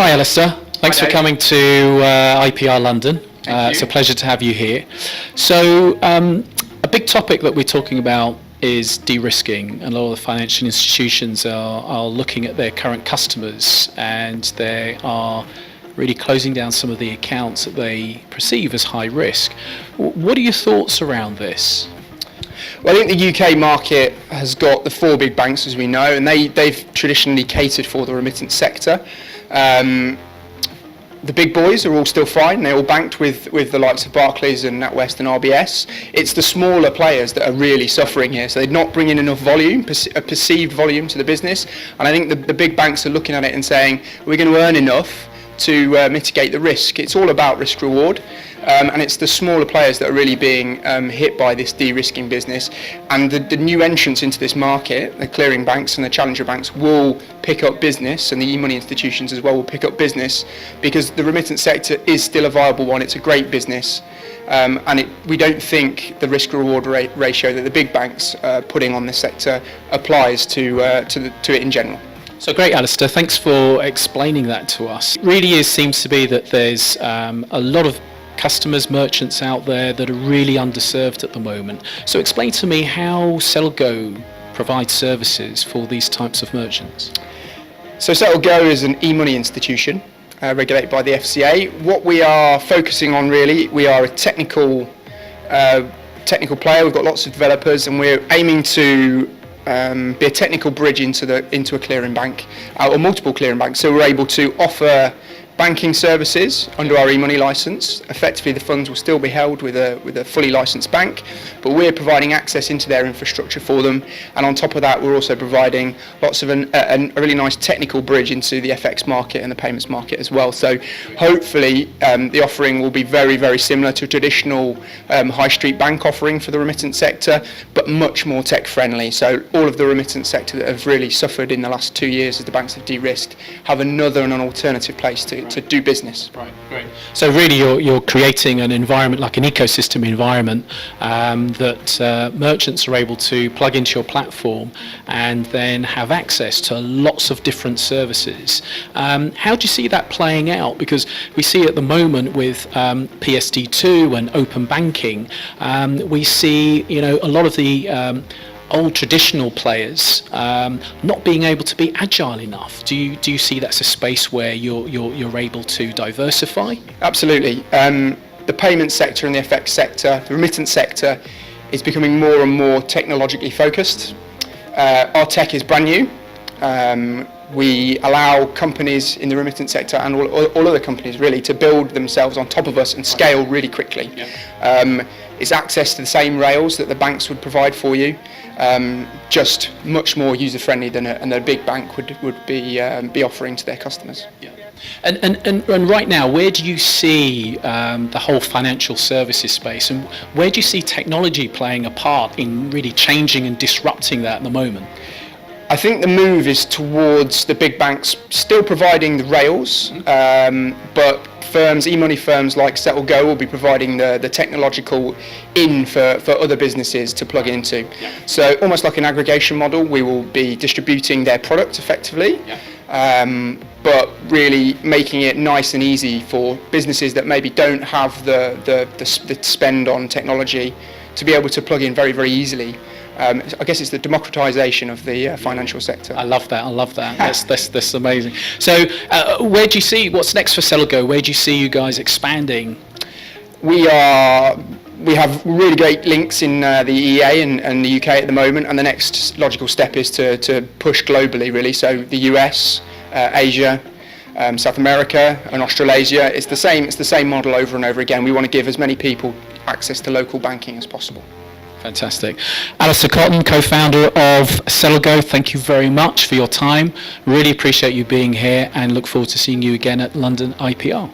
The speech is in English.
Hi Alistair, thanks for coming to IPR London. It's a pleasure to have you here. So a big topic that we're talking about is de-risking, and a lot of the financial institutions are looking at their current customers and they are really closing down some of the accounts that they perceive as high risk. What are your thoughts around this? Well, I think the UK market has got the four big banks, as we know, and they've traditionally catered for the remittance sector. The big boys are all still fine. They're all banked with the likes of Barclays and NatWest and RBS. It's the smaller players that are really suffering here. So they're not bringing enough volume, perceived volume to the business. And I think the big banks are looking at it and saying, we're going to earn enough to mitigate the risk. It's all about risk reward. And it's the smaller players that are really being hit by this de-risking business. And the new entrants into this market, the clearing banks and the challenger banks, will pick up business, and the e-money institutions as well will pick up business, because the remittance sector is still a viable one. It's a great business. And we don't think the risk-reward ratio that the big banks are putting on this sector applies to it in general. So great, Alistair. Thanks for explaining that to us. It really seems to be that there's a lot of customers, merchants out there that are really underserved at the moment. So explain to me how SettleGo provides services for these types of merchants. So SettleGo is an e-money institution regulated by the FCA. What we are focusing on really, we are a technical player. We've got lots of developers, and we're aiming to be a technical bridge into a clearing bank, or multiple clearing banks. So we're able to offer banking services under our e-money license. Effectively, the funds will still be held with a fully licensed bank, but we're providing access into their infrastructure for them. And on top of that, we're also providing lots of a really nice technical bridge into the FX market and the payments market as well. So hopefully, the offering will be very, very similar to a traditional high street bank offering for the remittance sector, but much more tech friendly. So all of the remittance sector that have really suffered in the last 2 years as the banks have de-risked have another and an alternative place to do business. Right, great. So really you're creating an environment, like an ecosystem environment, that merchants are able to plug into your platform and then have access to lots of different services. How do you see that playing out? Because we see at the moment with PSD2 and open banking, we see a lot of the old traditional players not being able to be agile enough. Do you see that's a space where you're able to diversify? Absolutely. The payment sector and the FX sector, the remittance sector, is becoming more and more technologically focused. Our tech is brand new. We allow companies in the remittance sector and all other companies really to build themselves on top of us and scale really quickly. Yeah. It's access to the same rails that the banks would provide for you, just much more user-friendly than a big bank would be offering to their customers. Yeah. And right now, where do you see the whole financial services space, and where do you see technology playing a part in really changing and disrupting that at the moment? I think the move is towards the big banks still providing the rails, but e-money firms like SettleGo will be providing the technological for other businesses to plug into. Yeah. So almost like an aggregation model, we will be distributing their product effectively, but really making it nice and easy for businesses that maybe don't have the spend on technology to be able to plug in very, very easily. I guess it's the democratization of the financial sector. I love that. That's amazing. So where do you see, what's next for SettleGo? Where do you see you guys expanding? We have really great links in the EEA and the UK at the moment, and the next logical step is to push globally really. So the US, Asia, South America and Australasia. It's the same model over and over again. We want to give as many people access to local banking as possible. Fantastic. Alistair Cotton, co-founder of SettleGo, thank you very much for your time. Really appreciate you being here and look forward to seeing you again at London IPR.